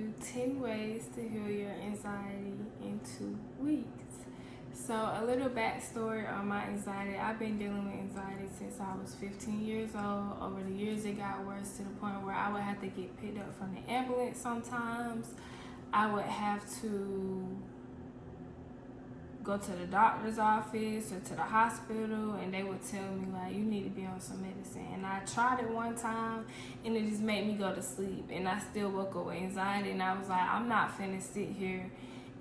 you 10 ways to heal your anxiety in 2 weeks. So a little backstory on my anxiety. I've been dealing with anxiety since I was 15 years old. Over the years, it got worse to the point where I would have to get picked up from the ambulance sometimes. I would have to go to the doctor's office or to the hospital, and they would tell me, like, you need to be on some medicine. And I tried it one time, and it just made me go to sleep. And I still woke up with anxiety, and I was like, I'm not finna sit here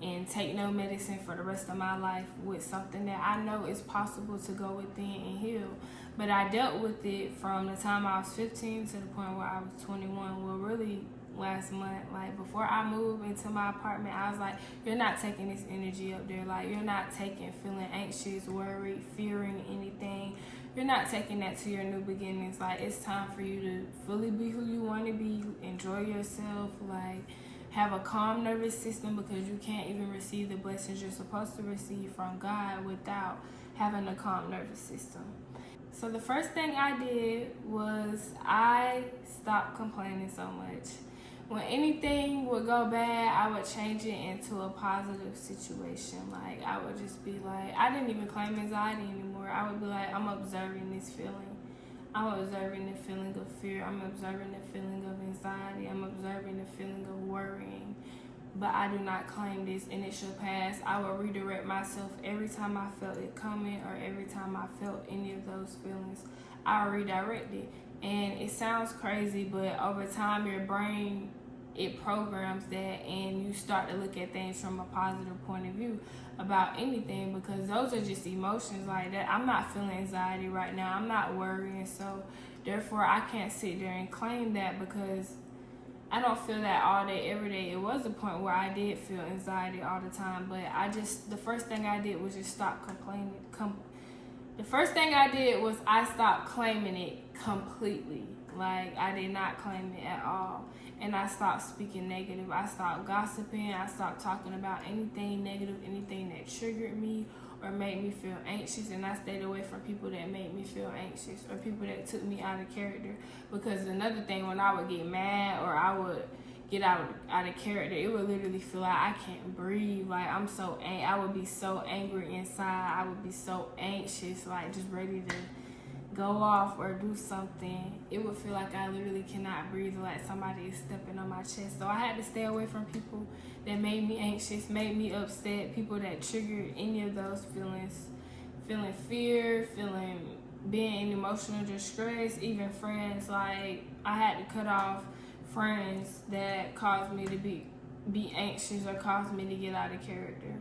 and take no medicine for the rest of my life with something that I know is possible to go within and heal. But I dealt with it from the time I was 15 to the point where I was 21. Well, really last month, like before I moved into my apartment, I was like, you're not taking this energy up there. Like, you're not feeling anxious, worried, fearing anything. You're not taking that to your new beginnings. Like, it's time for you to fully be who you want to be, enjoy yourself, like have a calm nervous system, because you can't even receive the blessings you're supposed to receive from God without having a calm nervous system. So the first thing I did was I stopped complaining so much. When anything would go bad, I would change it into a positive situation. Like, I would just be like, I didn't even claim anxiety anymore. I would be like, I'm observing this feeling. I'm observing the feeling of fear. I'm observing the feeling of anxiety. I'm observing the feeling of worrying. But I do not claim this, and it shall pass. I will redirect myself every time I felt it coming, or every time I felt any of those feelings. I'll redirect it. And it sounds crazy, but over time, your brain, it programs that, and you start to look at things from a positive point of view about anything, because those are just emotions like that. I'm not feeling anxiety right now. I'm not worrying, so therefore I can't sit there and claim that, because I don't feel that all day, every day. It was a point where I did feel anxiety all the time, but the first thing I did was just stop complaining. The first thing I did was I stopped claiming it completely. Like, I did not claim it at all. And I stopped speaking negative. I stopped gossiping. I stopped talking about anything negative, anything that triggered me or made me feel anxious. And I stayed away from people that made me feel anxious, or people that took me out of character. Because another thing, when I would get mad or I would get out of character, it would literally feel like I can't breathe. Like, I would be so angry inside. I would be so anxious, like just ready to go off or do something. It would feel like I literally cannot breathe, like somebody is stepping on my chest. So I had to stay away from people that made me anxious, made me upset, people that triggered any of those feelings. Feeling fear, being in emotional distress, even friends. Like, I had to cut off friends that caused me to be anxious or caused me to get out of character.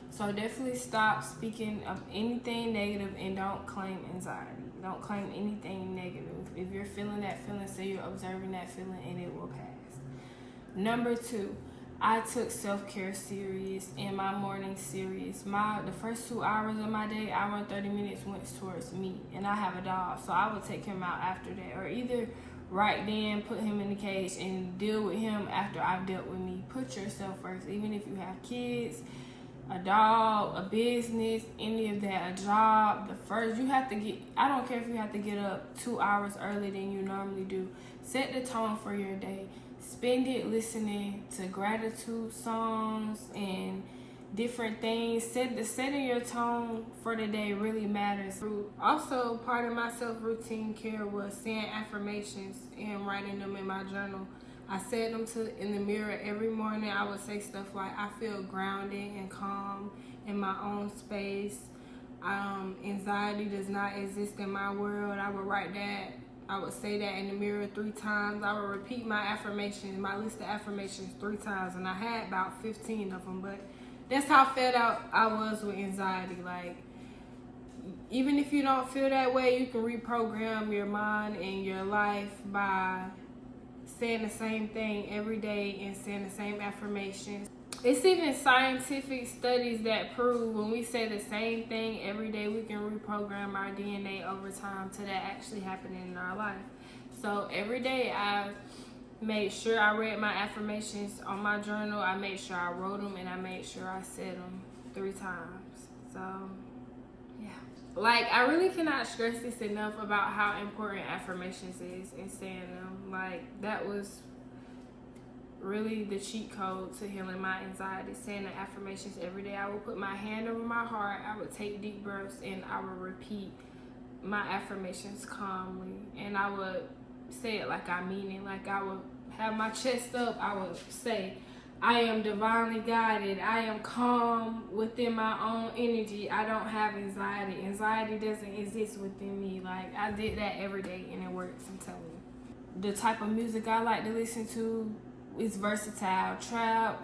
So definitely stop speaking of anything negative, and don't claim anxiety. Don't claim anything negative. If you're feeling that feeling, say you're observing that feeling, and it will pass. Number 2, I took self-care serious and my morning serious. The first 2 hours of my day, hour and 30 minutes, went towards me. And I have a dog, so I would take him out after that. Or either right then put him in the cage and deal with him after I've dealt with me. Put yourself first. Even if you have kids, a dog, a business, any of that, a job, I don't care if you have to get up 2 hours earlier than you normally do. Set the tone for your day. Spend it listening to gratitude songs and different things. Setting your tone for the day really matters. Also, part of my self-routine care was saying affirmations and writing them in my journal. I said them in the mirror every morning. I would say stuff like, I feel grounded and calm in my own space. Anxiety does not exist in my world. I would write that. I would say that in the mirror 3 times. I would repeat my affirmations, my list of affirmations 3 times. And I had about 15 of them. But that's how fed up I was with anxiety. Like, even if you don't feel that way, you can reprogram your mind and your life by saying the same thing every day and saying the same affirmations. It's even scientific studies that prove when we say the same thing every day, we can reprogram our DNA over time to that actually happening in our life. So every day I made sure I read my affirmations on my journal. I made sure I wrote them, and I made sure I said them 3 times. So yeah. Like, I really cannot stress this enough about how important affirmations is and saying them. Like, that was really the cheat code to healing my anxiety. Saying the affirmations every day. I would put my hand over my heart, I would take deep breaths, and I would repeat my affirmations calmly. And I would say it like I mean it. Like I would have my chest up, I would say, I am divinely guided. I am calm within my own energy. I don't have anxiety. Anxiety doesn't exist within me. Like, I did that every day and it works, I'm telling you. The type of music I like to listen to is versatile. Trap,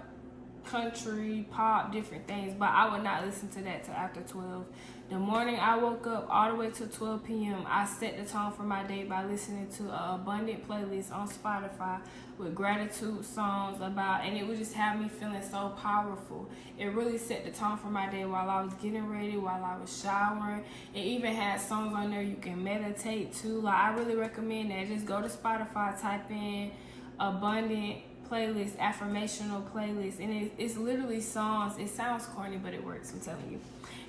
country, pop, different things. But I would not listen to that till after 12. The morning I woke up all the way to 12 p.m., I set the tone for my day by listening to an abundant playlist on Spotify with gratitude songs and it would just have me feeling so powerful. It really set the tone for my day while I was getting ready, while I was showering. It even had songs on there you can meditate to. Like, I really recommend that. Just go to Spotify, type in abundant playlist, affirmational playlist, and it's literally songs. It sounds corny, but it works, I'm telling you.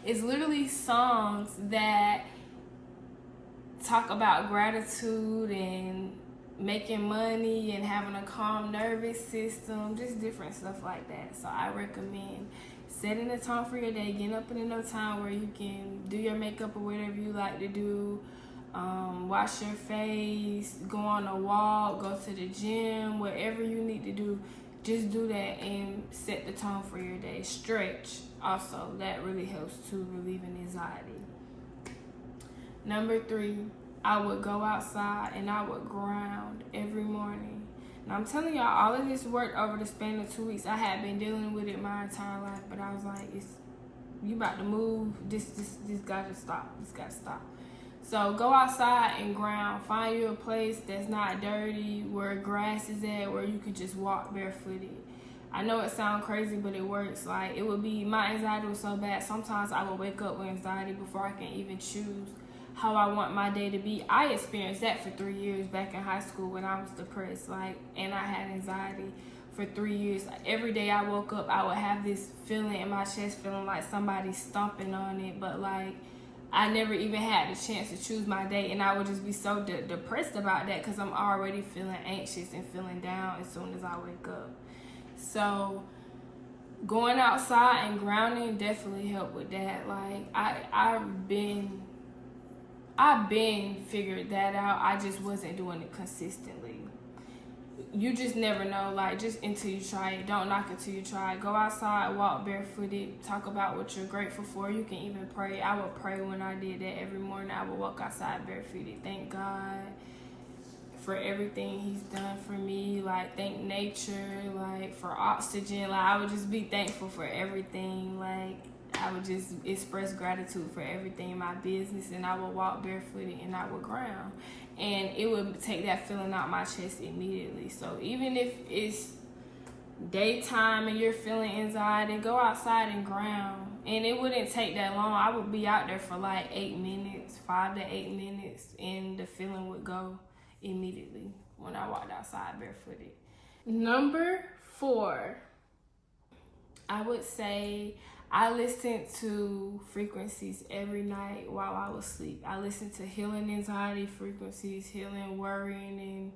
It's literally songs that talk about gratitude and making money and having a calm nervous system, just different stuff like that. So I recommend setting a tone for your day, getting up in enough time where you can do your makeup or whatever you like to do, wash your face, go on a walk, go to the gym, whatever you need to do, just do that and set the tone for your day. Stretch also, that really helps to relieving anxiety. Number 3, I would go outside and I would ground every morning. Now I'm telling y'all, all of this worked over the span of 2 weeks. I had been dealing with it my entire life, but I was like, you about to move, this gotta stop, this gotta stop. So go outside and ground. Find you a place that's not dirty, where grass is at, where you could just walk barefooted. I know it sounds crazy, but it works. Like, it would be, my anxiety was so bad, sometimes I would wake up with anxiety before I can even choose how I want my day to be. I experienced that for 3 years back in high school when I was depressed, and I had anxiety for 3 years. Every day I woke up, I would have this feeling in my chest, feeling like somebody's stomping on it, but I never even had the chance to choose my day, and I would just be so depressed about that because I'm already feeling anxious and feeling down as soon as I wake up. So going outside and grounding definitely helped with that. I've been figured that out. I just wasn't doing it consistently. You just never know, just until you try it. Don't knock it till you try it. Go outside, walk barefooted, talk about what you're grateful for. You can even pray. I would pray when I did that every morning. I would walk outside barefooted. Thank God for everything he's done for me. Thank nature, for oxygen. I would just be thankful for everything. I would just express gratitude for everything in my business, and I would walk barefooted and I would ground. And it would take that feeling out my chest immediately. So even if it's daytime and you're feeling anxiety, go outside and ground. And it wouldn't take that long. I would be out there for 8 minutes, 5 to 8 minutes, and the feeling would go immediately when I walked outside barefooted. Number 4, I would say I listened to frequencies every night while I was asleep. I listened to healing anxiety frequencies, healing worrying and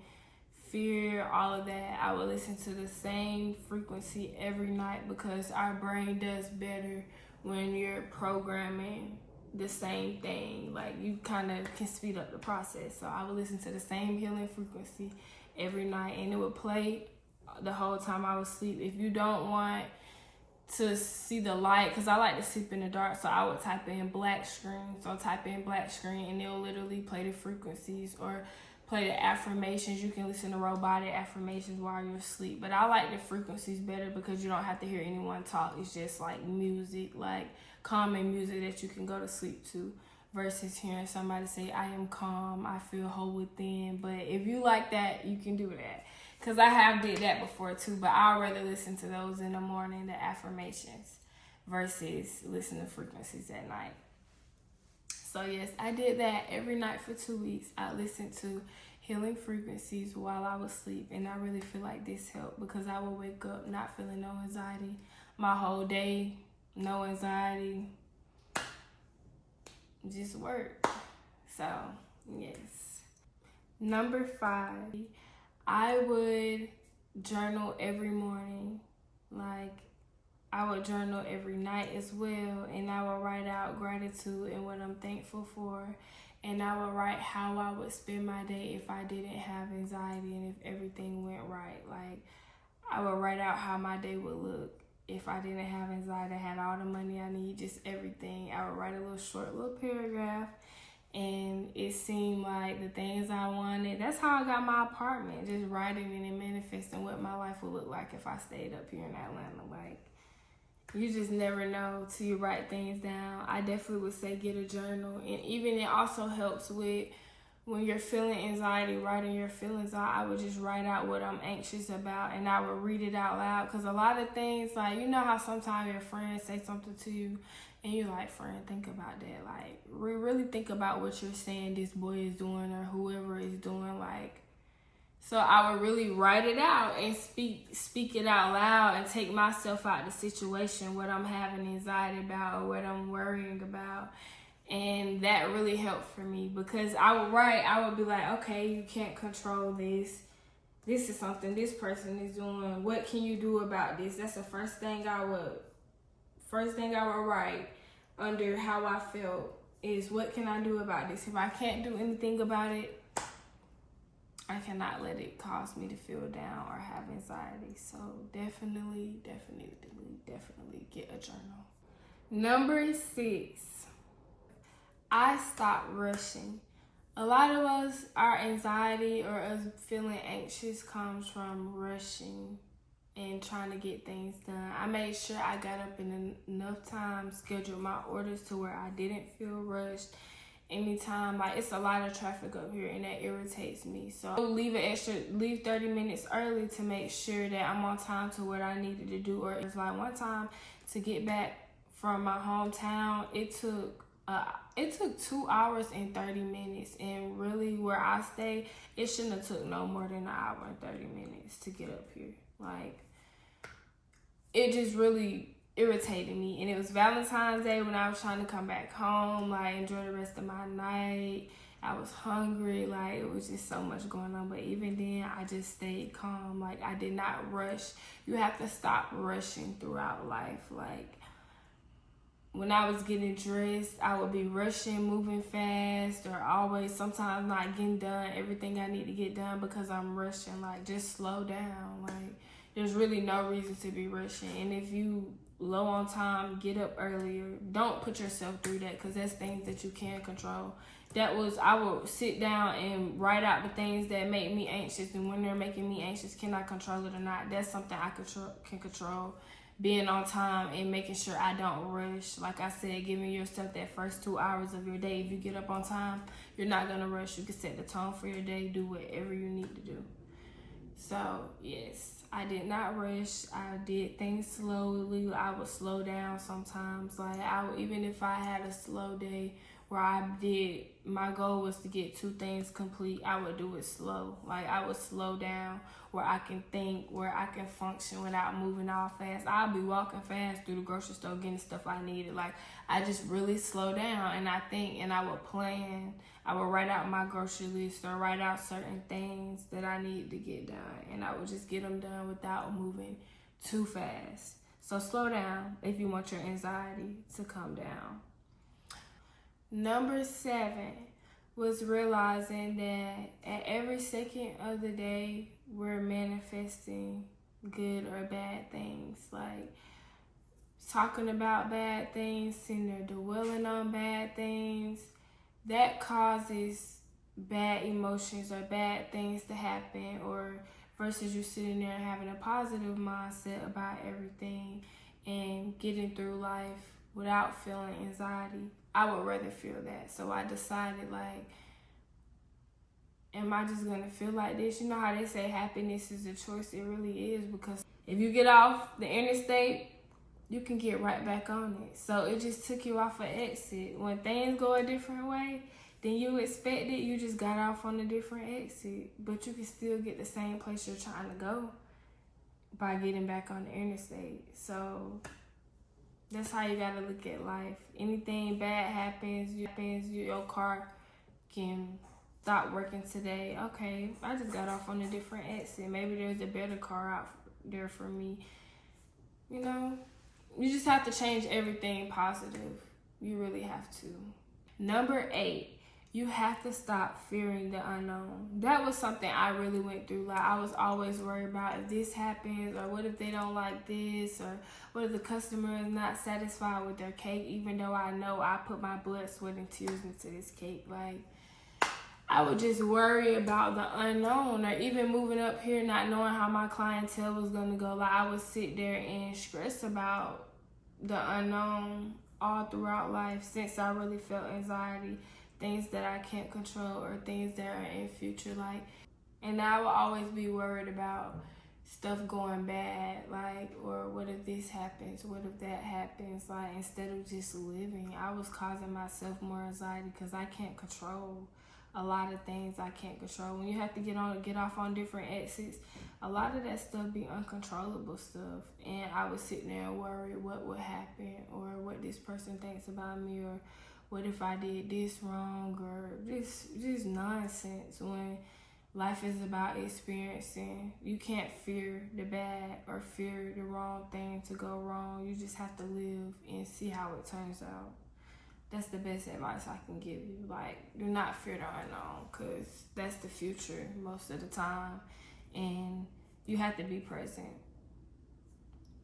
fear, all of that. I would listen to the same frequency every night because our brain does better when you're programming the same thing. You kind of can speed up the process. So I would listen to the same healing frequency every night, and it would play the whole time I was asleep. If you don't want to see the light, because I like to sleep in the dark, so I would type in black screen. So type in black screen and it'll literally play the frequencies or play the affirmations. You can listen to robotic affirmations while you're asleep, but I like the frequencies better because you don't have to hear anyone talk. It's just music, calming music that you can go to sleep to, versus hearing somebody say, I am calm, I feel whole within. But if you like that, you can do that. Because I have did that before too, but I'd rather listen to those in the morning, the affirmations, versus listen to frequencies at night. So yes, I did that every night for 2 weeks. I listened to healing frequencies while I was asleep, and I really feel like this helped because I would wake up not feeling no anxiety. My whole day, no anxiety. Just work. So yes. Number 5, I would journal every morning. Like, I would journal every night as well, and I would write out gratitude and what I'm thankful for, and I would write how I would spend my day if I didn't have anxiety and if everything went right. Like, I would write out how my day would look if I didn't have anxiety, I had all the money I need, just everything. I would write a little paragraph, and it seemed like the things I wanted. That's how I got my apartment, just writing it and manifesting what my life would look like if I stayed up here in Atlanta. Like, you just never know till you write things down. I definitely would say get a journal, and even it also helps with when you're feeling anxiety, writing your feelings out. I would just write out what I'm anxious about, and I would read it out loud. Because a lot of things, like, you know how sometimes your friends say something to you, and you're like, friend, think about that. Like, really think about what you're saying this boy is doing or whoever is doing. Like, so I would really write it out and speak it out loud and take myself out of the situation, what I'm having anxiety about or what I'm worrying about. And that really helped for me, because I would be like, okay, you can't control this. This is something this person is doing. What can you do about this? That's the first thing I would write under how I felt is, what can I do about this? If I can't do anything about it, I cannot let it cause me to feel down or have anxiety. So definitely get a journal. Number 6, I stopped rushing. A lot of us, our anxiety or us feeling anxious comes from rushing and trying to get things done. I made sure I got up in enough time, scheduled my orders to where I didn't feel rushed. Anytime, like, it's a lot of traffic up here, and that irritates me. So I leave 30 minutes early to make sure that I'm on time to what I needed to do. Or it's like one time to get back from my hometown, it took 2 hours and 30 minutes, and really where I stay, it shouldn't have took no more than an hour and 30 minutes to get up here. Like, it just really irritated me. And it was Valentine's Day when I was trying to come back home, like, enjoy the rest of my night. I was hungry, like, it was just so much going on. But even then, I just stayed calm. Like, I did not rush. You have to stop rushing throughout life. Like, when I was getting dressed, I would be rushing, moving fast, or always sometimes not getting done everything I need to get done because I'm rushing. Like, just slow down. Like, there's really no reason to be rushing. And if you low on time, get up earlier. Don't put yourself through that, because that's things that you can't control. I would sit down and write out the things that make me anxious, and when they're making me anxious, can I control it or not? That's something I can control. Being on time and making sure I don't rush. Like I said, giving yourself that first 2 hours of your day. If you get up on time, you're not going to rush. You can set the tone for your day, do whatever you need to do. So, yes, I did not rush. I did things slowly. I would slow down sometimes. Like, even if I had a slow day where my goal was to get 2 things complete, I would do it slow. Like, I would slow down where I can think, where I can function without moving all fast. I'll be walking fast through the grocery store getting stuff I needed. Like, I just really slow down, and I think, and I would plan. I would write out my grocery list or write out certain things that I need to get done, and I would just get them done without moving too fast. So slow down if you want your anxiety to come down. Number 7 was realizing that at every second of the day, we're manifesting good or bad things. Like, talking about bad things, sitting there dwelling on bad things, that causes bad emotions or bad things to happen, or versus you sitting there and having a positive mindset about everything and getting through life without feeling anxiety. I would rather feel that. So I decided, like, am I just going to feel like this? You know how they say happiness is a choice? It really is, because if you get off the interstate, you can get right back on it. So it just took you off an exit. When things go a different way than you expected, you just got off on a different exit. But you can still get the same place you're trying to go by getting back on the interstate. So that's how you gotta look at life. Anything bad happens, your car can stopped working today. Okay, I just got off on a different exit. Maybe there's a better car out there for me. You know, you just have to change everything positive. You really have to. Number 8, you have to stop fearing the unknown. That was something I really went through. Like, I was always worried about if this happens, or what if they don't like this, or what if the customer is not satisfied with their cake, even though I know I put my blood, sweat, and tears into this cake. Like, I would just worry about the unknown, or even moving up here, not knowing how my clientele was going to go. Like, I would sit there and stress about the unknown all throughout life, since I really felt anxiety, things that I can't control, or things that are in future. Like, and I would always be worried about stuff going bad, like, or what if this happens, what if that happens. Like, instead of just living, I was causing myself more anxiety because I can't control a lot of things. I can't control. When you have to get off on different exits, a lot of that stuff be uncontrollable stuff, and I would sit there and worry what would happen, or what this person thinks about me, or what if I did this wrong, or just nonsense. When life is about experiencing, you can't fear the bad or fear the wrong thing to go wrong. You just have to live and see how it turns out. That's the best advice I can give you. Like, do not fear the unknown, because that's the future most of the time. And you have to be present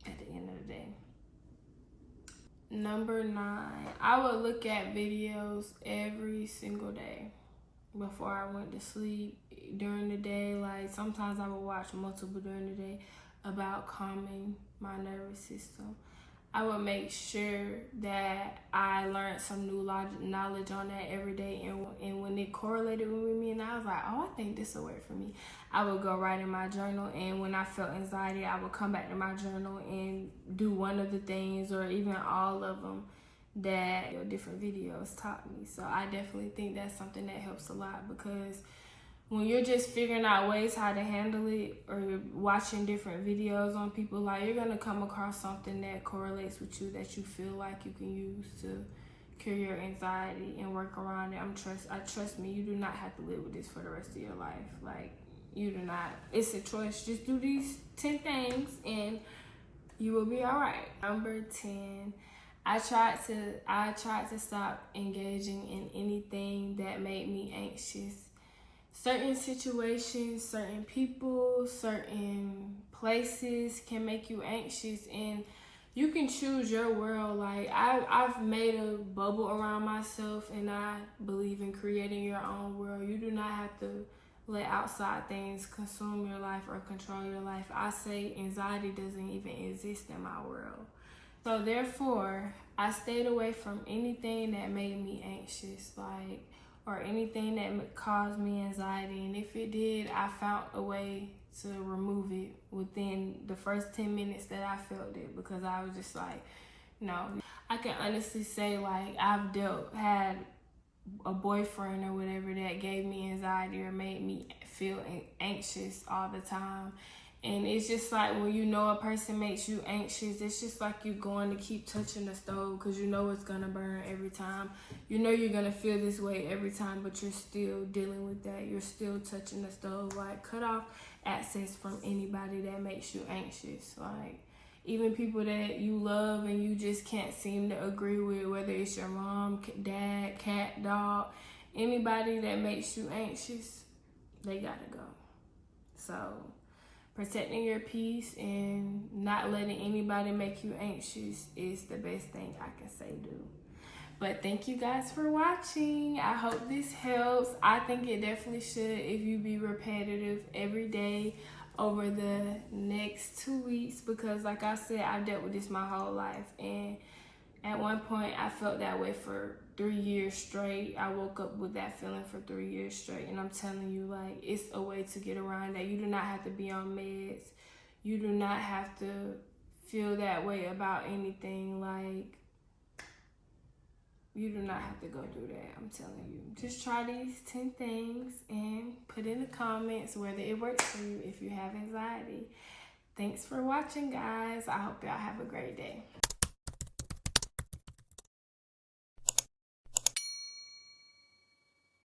at the end of the day. Number 9, I would look at videos every single day before I went to sleep, during the day. Like, sometimes I would watch multiple during the day about calming my nervous system. I would make sure that I learned some new knowledge on that every day. And when it correlated with me, and I was like, oh, I think this will work for me, I would go write in my journal. And when I felt anxiety, I would come back to my journal and do one of the things, or even all of them, that different videos taught me. So I definitely think that's something that helps a lot, because when you're just figuring out ways how to handle it, or you're watching different videos on people, like, you're going to come across something that correlates with you, that you feel like you can use to cure your anxiety and work around it. Trust me, you do not have to live with this for the rest of your life. Like, you do not. It's a choice. Just do these 10 things and you will be all right. Number 10, I tried to stop engaging in anything that made me anxious. Certain situations, certain people, certain places can make you anxious, and you can choose your world. Like, I've made a bubble around myself, and I believe in creating your own world. You do not have to let outside things consume your life or control your life. I say anxiety doesn't even exist in my world. So therefore, I stayed away from anything that made me anxious, like, or anything that caused me anxiety. And if it did, I found a way to remove it within the first 10 minutes that I felt it, because I was just like, no. I can honestly say, like, I've had a boyfriend or whatever that gave me anxiety or made me feel anxious all the time. And it's just like, when you know a person makes you anxious, it's just like you going to keep touching the stove, because you know it's going to burn every time. You know you're going to feel this way every time, but you're still dealing with that. You're still touching the stove. Like, cut off access from anybody that makes you anxious. Like, even people that you love and you just can't seem to agree with, whether it's your mom, dad, cat, dog, anybody that makes you anxious, they got to go. So protecting your peace and not letting anybody make you anxious is the best thing I can say do. But thank you guys for watching. I hope this helps. I think it definitely should, if you be repetitive every day over the next 2 weeks, because like I said, I've dealt with this my whole life, and at one point I felt that way for 3 years straight. I woke up with that feeling for 3 years straight, and I'm telling you, like, it's a way to get around that. You do not have to be on meds. You do not have to feel that way about anything. Like, you do not have to go through that. I'm telling you. Just try these 10 things and put in the comments whether it works for you if you have anxiety. Thanks for watching, guys. I hope y'all have a great day.